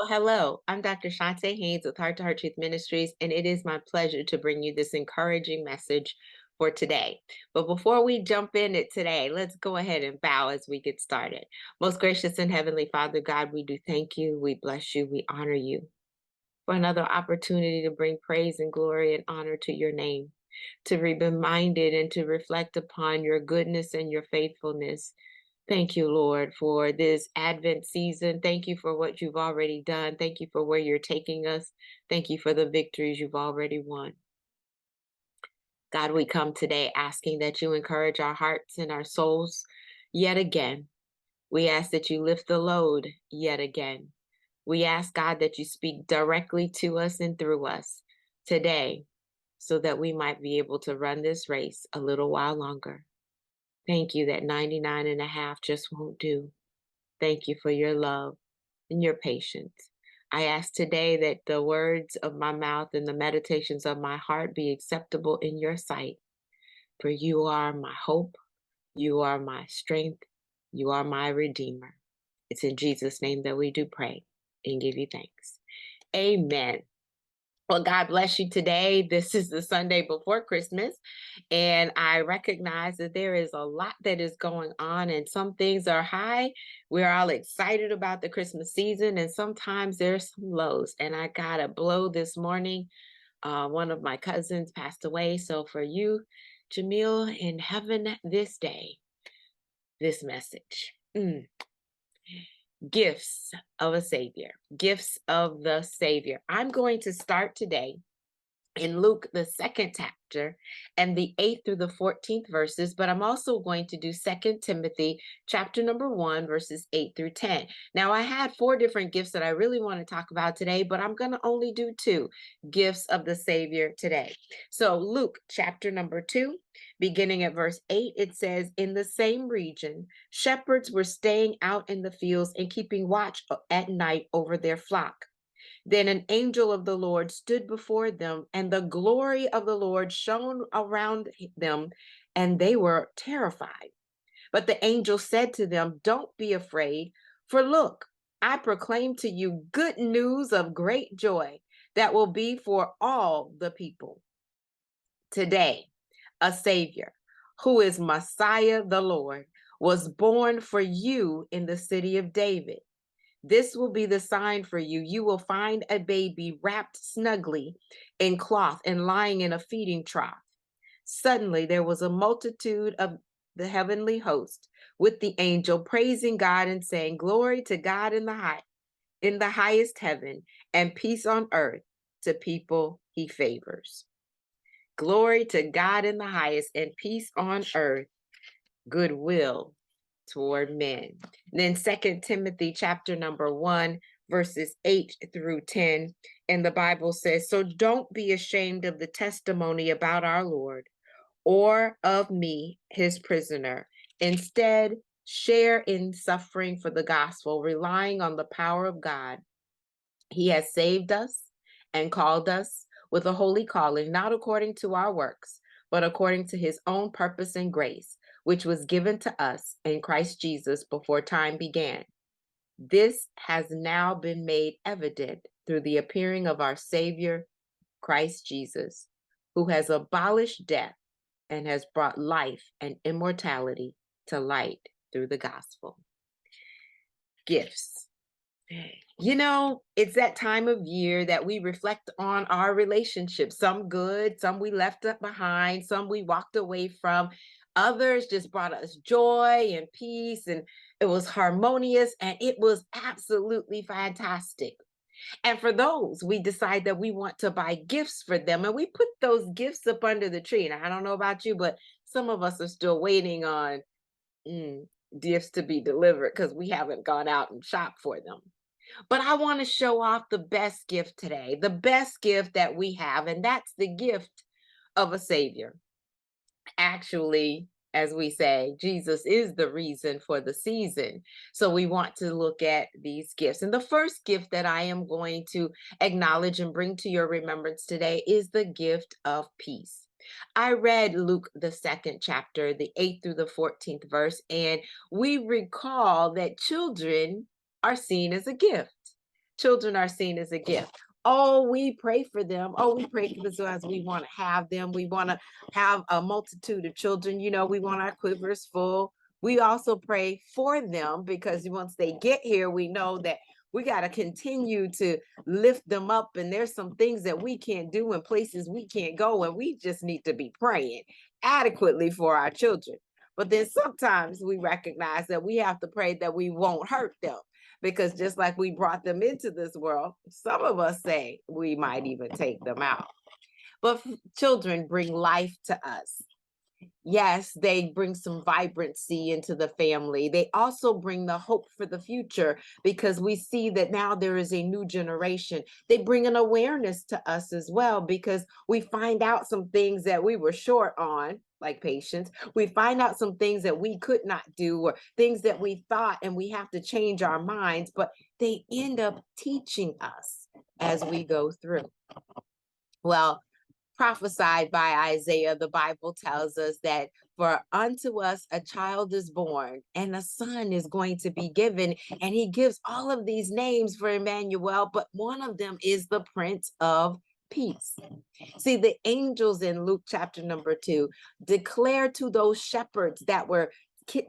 Well, hello, I'm Dr. Chonta Haynes with Heart Truth Ministries, and it is my pleasure to bring you this encouraging message for today. But before we jump in it today, let's go ahead and bow as we get started. Most gracious and heavenly Father God, we do thank you, we bless you, we honor you for another opportunity to bring praise and glory and honor to your name, to be reminded and to reflect upon your goodness and your faithfulness. Thank you, Lord, for this Advent season. Thank you for what you've already done. Thank you for where you're taking us. Thank you for the victories you've already won. God, we come today asking that you encourage our hearts and our souls yet again. We ask that you lift the load yet again. We ask, God, that you speak directly to us and through us today so that we might be able to run this race a little while longer. Thank you that 99 and a half just won't do. Thank you for your love and your patience. I ask today that the words of my mouth and the meditations of my heart be acceptable in your sight. For you are my hope, you are my strength, you are my redeemer. It's in Jesus' name that we do pray and give you thanks. Amen. Well, God bless you today. This is the Sunday before Christmas, and I recognize that there is a lot that is going on, and some things are high. We're all excited about the Christmas season, and sometimes there's some lows. And I got a blow this morning. One of my cousins passed away. So for you, Jamil, in heaven this day, this message. Gifts of a Savior, gifts of the Savior. I'm going to start today in Luke, the second chapter, and the 8th through the 14th verses, but I'm also going to do 2 Timothy chapter number 1, verses 8 through 10. Now, I had 4 different gifts that I really want to talk about today, but I'm going to only do 2 gifts of the Savior today. So, Luke chapter number 2, beginning at verse 8, it says, "In the same region, shepherds were staying out in the fields and keeping watch at night over their flock. Then an angel of the Lord stood before them, and the glory of the Lord shone around them, and they were terrified. But the angel said to them, 'Don't be afraid, for look, I proclaim to you good news of great joy that will be for all the people. Today, a Savior, who is Messiah the Lord, was born for you in the city of David. This will be the sign for you. You will find a baby wrapped snugly in cloth and lying in a feeding trough.' Suddenly there was a multitude of the heavenly host with the angel praising God and saying, 'Glory to God in the highest heaven, and peace on earth to people he favors.'" Glory to God in the highest, and peace on earth, goodwill toward men. Then 2 Timothy chapter number 1, verses 8 through 10. And the Bible says, "So don't be ashamed of the testimony about our Lord or of me, his prisoner. Instead, share in suffering for the gospel, relying on the power of God. He has saved us and called us with a holy calling, not according to our works, but according to his own purpose and grace, which was given to us in Christ Jesus before time began. This has now been made evident through the appearing of our Savior, Christ Jesus, who has abolished death and has brought life and immortality to light through the gospel." Gifts. You know, it's that time of year that we reflect on our relationships, some good, some we left up behind, some we walked away from. Others just brought us joy and peace, and it was harmonious, and it was absolutely fantastic. And for those, we decide that we want to buy gifts for them, and we put those gifts up under the tree. And I don't know about you, but some of us are still waiting on gifts to be delivered because we haven't gone out and shopped for them. But I want to show off the best gift today, the best gift that we have, and that's the gift of a Savior. Actually, as we say, Jesus is the reason for the season. So we want to look at these gifts. And the first gift that I am going to acknowledge and bring to your remembrance today is the gift of peace. I read Luke, the second chapter, the 8th through the 14th verse, and we recall that children are seen as a gift. Children are seen as a gift. Oh, we pray for them. Oh, we pray for them as we want to have them. We want to have a multitude of children. We want our quivers full. We also pray for them because once they get here, we know that we got to continue to lift them up. And there's some things that we can't do and places we can't go. And we just need to be praying adequately for our children. But then sometimes we recognize that we have to pray that we won't hurt them. Because just like we brought them into this world, some of us say we might even take them out. But children bring life to us. Yes, they bring some vibrancy into the family. They also bring the hope for the future because we see that now there is a new generation. They bring an awareness to us as well because we find out some things that we were short on, like patience. We find out some things that we could not do or things that we thought and we have to change our minds, but they end up teaching us as we go through. Well, prophesied by Isaiah, the Bible tells us that for unto us a child is born and a son is going to be given. And he gives all of these names for Emmanuel, but one of them is the Prince of Peace. See, the angels in Luke chapter number 2 declare to those shepherds that were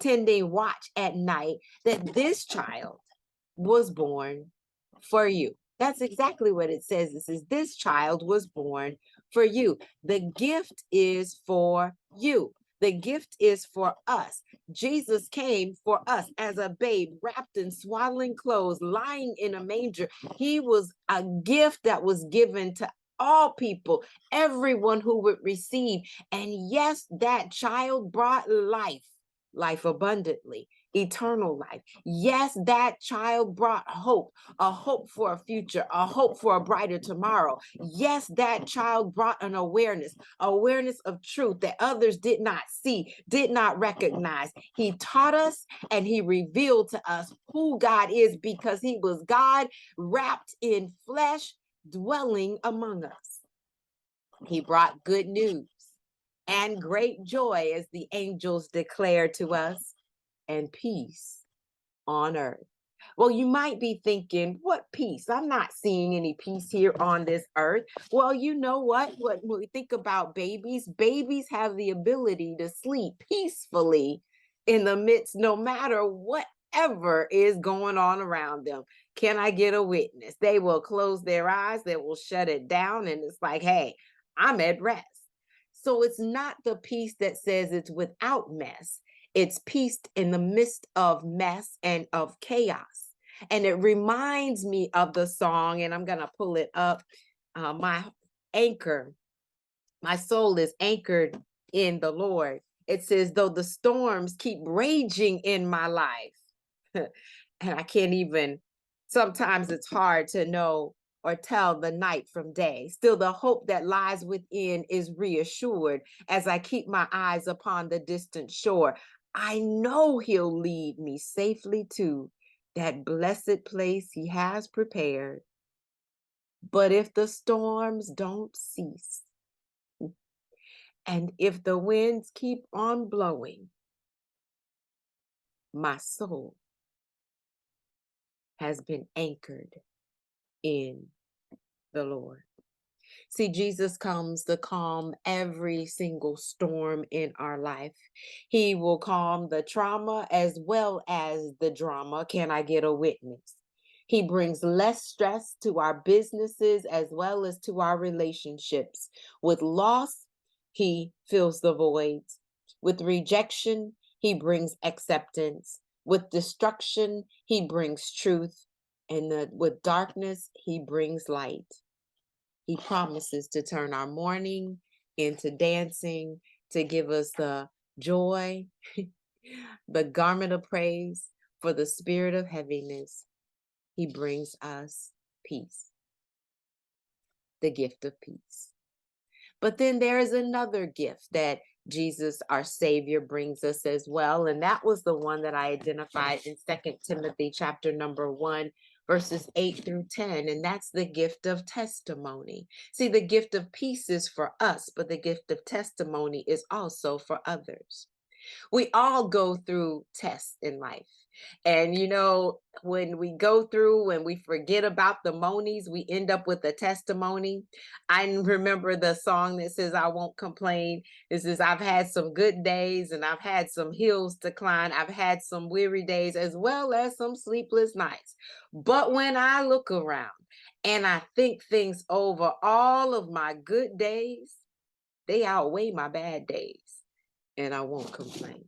tending watch at night that this child was born for you. That's exactly what it says. It says, this child was born for you. The gift is for you. The gift is for us. Jesus came for us as a babe, wrapped in swaddling clothes, lying in a manger. He was a gift that was given to all people, everyone who would receive. And yes, that child brought life abundantly, eternal life. Yes, that child brought hope, a hope for a future, a hope for a brighter tomorrow. Yes, that child brought an awareness of truth that others did not see, did not recognize. He taught us and he revealed to us who God is because he was God wrapped in flesh, dwelling among us. He brought good news and great joy, as the angels declare to us, and peace on earth. Well, you might be thinking, what peace? I'm not seeing any peace here on this earth. Well, you know what? When we think about babies have the ability to sleep peacefully in the midst, no matter whatever is going on around them. Can I get a witness? They will close their eyes, they will shut it down, and it's like, hey, I'm at rest. So it's not the peace that says it's without mess. It's peace in the midst of mess and of chaos. And it reminds me of the song, and I'm going to pull it up. My soul is anchored in the Lord. It says, though the storms keep raging in my life, and I can't even, sometimes it's hard to know or tell the night from day. Still, the hope that lies within is reassured as I keep my eyes upon the distant shore. I know he'll lead me safely to that blessed place he has prepared. But if the storms don't cease, and if the winds keep on blowing, my soul has been anchored in the Lord. See, Jesus comes to calm every single storm in our life. He will calm the trauma as well as the drama. Can I get a witness? He brings less stress to our businesses as well as to our relationships. With loss, he fills the voids. With rejection, he brings acceptance. With destruction, he brings truth. And with darkness, he brings light. He promises to turn our mourning into dancing, to give us the joy, the garment of praise for the spirit of heaviness. He brings us peace, the gift of peace. But then there is another gift that Jesus, our Savior, brings us as well. And that was the one that I identified in 2 Timothy chapter number 1, verses 8 through 10. And that's the gift of testimony. See, the gift of peace is for us, but the gift of testimony is also for others. We all go through tests in life. And when we go through and we forget about the monies, we end up with a testimony. I remember the song that says, I won't complain. It says, I've had some good days and I've had some hills to climb. I've had some weary days as well as some sleepless nights. But when I look around and I think things over, all of my good days, they outweigh my bad days, and I won't complain.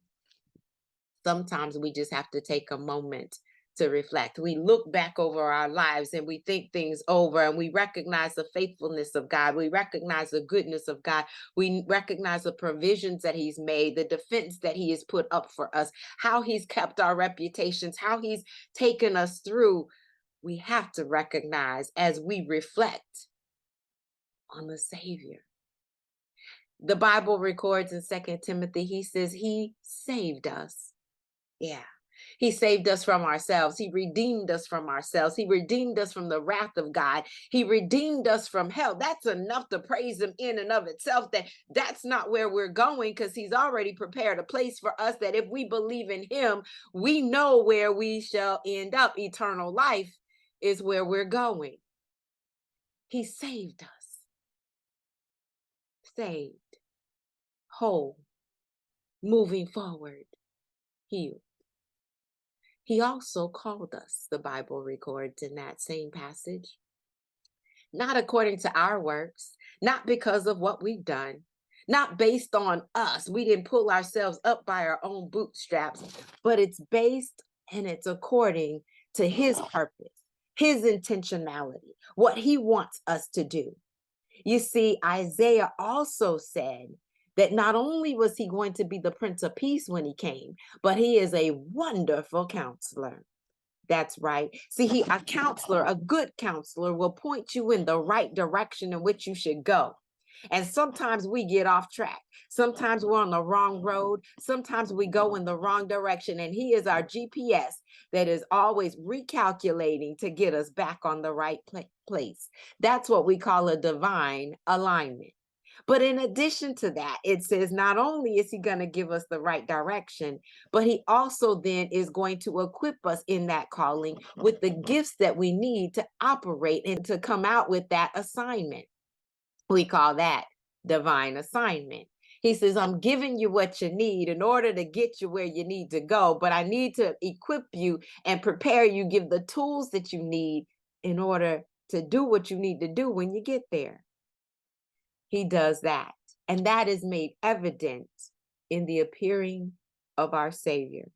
Sometimes we just have to take a moment to reflect. We look back over our lives and we think things over, and we recognize the faithfulness of God. We recognize the goodness of God. We recognize the provisions that he's made, the defense that he has put up for us, how he's kept our reputations, how he's taken us through. We have to recognize as we reflect on the Savior. The Bible records in 2 Timothy, he says he saved us. Yeah. He saved us from ourselves. He redeemed us from ourselves. He redeemed us from the wrath of God. He redeemed us from hell. That's enough to praise him in and of itself. That's not where we're going, because he's already prepared a place for us that if we believe in him, we know where we shall end up. Eternal life is where we're going. He saved us. Saved. Whole. Moving forward. Healed. He also called us, the Bible records in that same passage, not according to our works, not because of what we've done, not based on us. We didn't pull ourselves up by our own bootstraps, but it's based and it's according to his purpose, his intentionality, what he wants us to do. You see, Isaiah also said that not only was he going to be the Prince of Peace when he came, but he is a wonderful counselor. That's right. See, a counselor, a good counselor, will point you in the right direction in which you should go. And sometimes we get off track. Sometimes we're on the wrong road. Sometimes we go in the wrong direction. And he is our GPS that is always recalculating to get us back on the right place. That's what we call a divine alignment. But in addition to that, it says not only is he going to give us the right direction, but he also then is going to equip us in that calling with the gifts that we need to operate and to come out with that assignment. We call that divine assignment. He says, I'm giving you what you need in order to get you where you need to go, but I need to equip you and prepare you, give the tools that you need in order to do what you need to do when you get there. He does that. And that is made evident in the appearing of our Savior.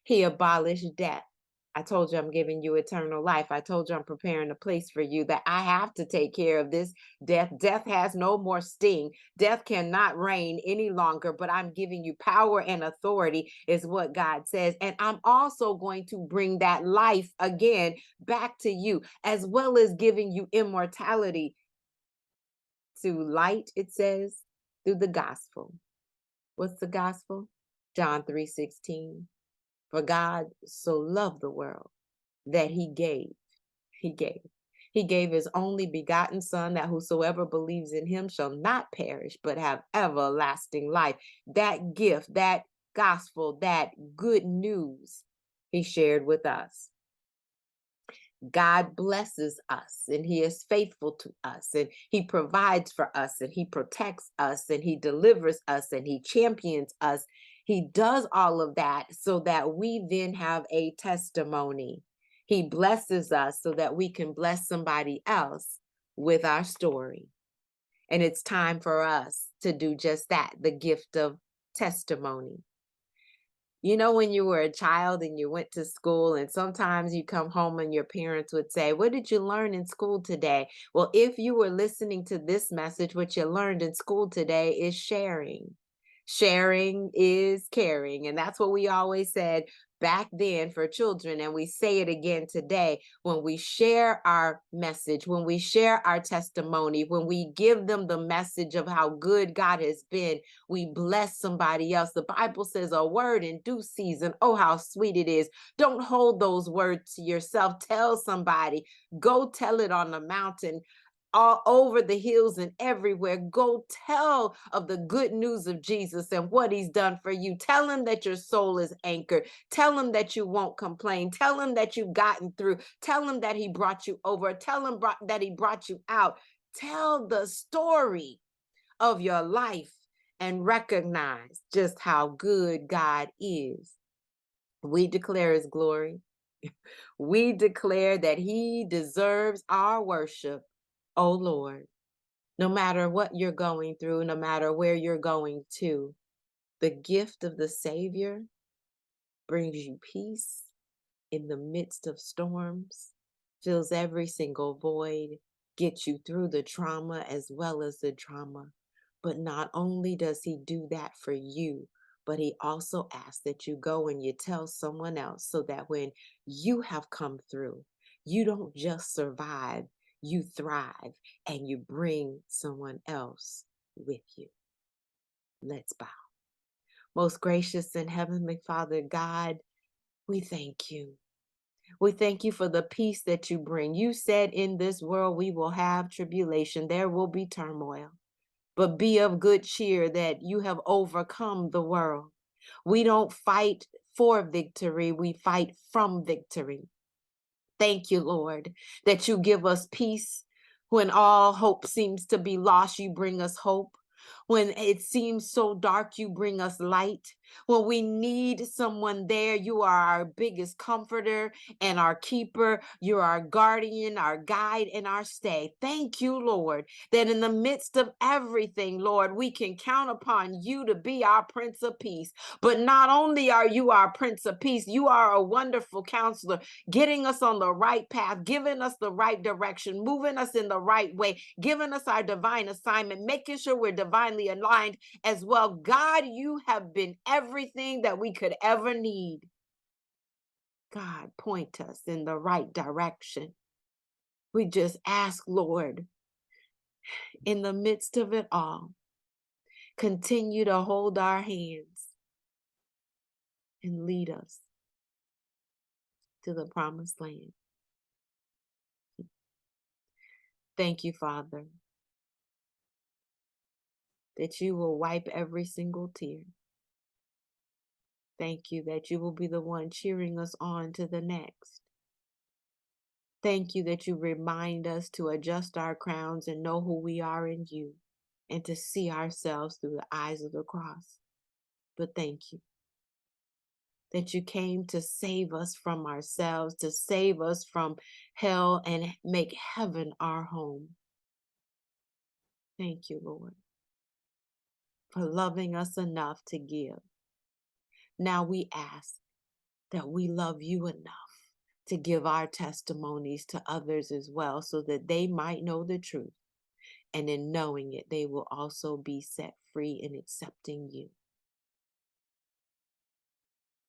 He abolished death. I told you I'm giving you eternal life. I told you I'm preparing a place for you, that I have to take care of this death. Death has no more sting. Death cannot reign any longer, but I'm giving you power and authority is what God says. And I'm also going to bring that life again back to you, as well as giving you immortality to light, it says, through the gospel. What's the gospel? John 3:16. For God so loved the world that he gave his only begotten son, that whosoever believes in him shall not perish, but have everlasting life. That gift, that gospel, that good news he shared with us. God blesses us, and he is faithful to us, and he provides for us, and he protects us, and he delivers us, and he champions us. He does all of that so that we then have a testimony. He blesses us so that we can bless somebody else with our story. And it's time for us to do just that, the gift of testimony. You know, when you were a child and you went to school, and sometimes you come home and your parents would say, what did you learn in school today? Well, if you were listening to this message, what you learned in school today is sharing. Sharing is caring. And that's what we always said back then for children. And we say it again today. When we share our message, when we share our testimony, when we give them the message of how good God has been, we bless somebody else. The Bible says a word in due season. Oh, how sweet it is. Don't hold those words to yourself. Tell somebody. Go tell it on the mountain. all over the hills and everywhere. Go tell of the good news of Jesus and what he's done for you. Tell him that your soul is anchored. Tell him that you won't complain. Tell him that you've gotten through. Tell him that he brought you over. Tell him that he brought you out. Tell the story of your life and recognize just how good God is. We declare his glory. We declare that he deserves our worship, oh Lord. No matter what you're going through, no matter where you're going to, the gift of the Savior brings you peace in the midst of storms, fills every single void, gets you through the trauma as well as the drama. But not only does he do that for you, but he also asks that you go and you tell someone else, so that when you have come through, you don't just survive, you thrive, and you bring someone else with you. Let's bow. Most gracious and heavenly Father God, we thank you. We thank you for the peace that you bring. You said in this world we will have tribulation. There will be turmoil. But be of good cheer that you have overcome the world. We don't fight for victory. We fight from victory. Thank you, Lord, that you give us peace. When all hope seems to be lost, you bring us hope. When it seems so dark, you bring us light. When we need someone there, you are our biggest comforter and our keeper. You're our guardian, our guide, and our stay. Thank you, Lord, that in the midst of everything, Lord, we can count upon you to be our Prince of Peace. But not only are you our Prince of Peace, you are a wonderful counselor, getting us on the right path, giving us the right direction, moving us in the right way, giving us our divine assignment, making sure we're divinely aligned as well. God, you have been everything that we could ever need. God, point us in the right direction. We just ask, Lord, in the midst of it all, continue to hold our hands and lead us to the promised land. Thank you, Father, that you will wipe every single tear. Thank you that you will be the one cheering us on to the next. Thank you that you remind us to adjust our crowns and know who we are in you, and to see ourselves through the eyes of the cross. But thank you that you came to save us from ourselves, to save us from hell and make heaven our home. Thank you, Lord, for loving us enough to give. Now we ask that we love you enough to give our testimonies to others as well, so that they might know the truth. And in knowing it, they will also be set free in accepting you.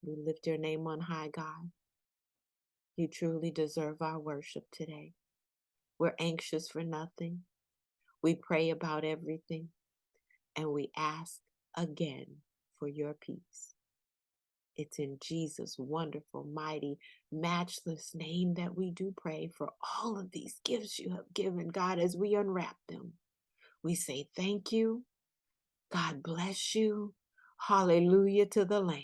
We lift your name on high, God. You truly deserve our worship today. We're anxious for nothing. We pray about everything. And we ask again for your peace. It's in Jesus' wonderful, mighty, matchless name that we do pray for all of these gifts you have given, God. As we unwrap them, we say thank you. God bless you. Hallelujah to the Lamb.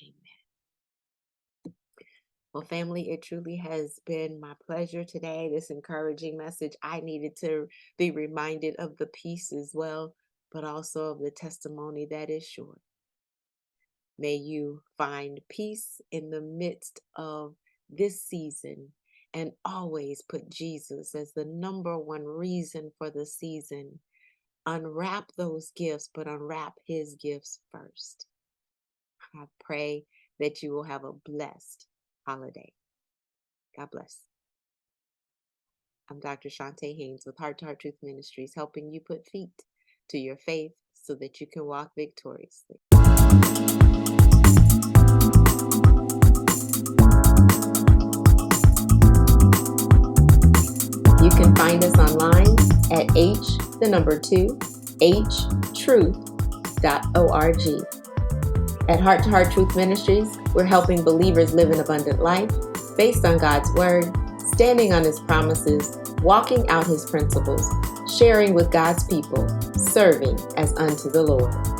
Amen. Well, family, it truly has been my pleasure today. This encouraging message. I needed to be reminded of the peace as well, but also of the testimony that is sure. May you find peace in the midst of this season, and always put Jesus as the number one reason for the season. Unwrap those gifts, but unwrap his gifts first. I pray that you will have a blessed holiday. God bless. I'm Dr. Chonta Haynes with Heart Truth Ministries, helping you put feet to your faith so that you can walk victoriously. You can find us online at htruth.org. At Heart Truth Ministries, we're helping believers live an abundant life based on God's Word, standing on His promises, walking out His principles, sharing with God's people, serving as unto the Lord.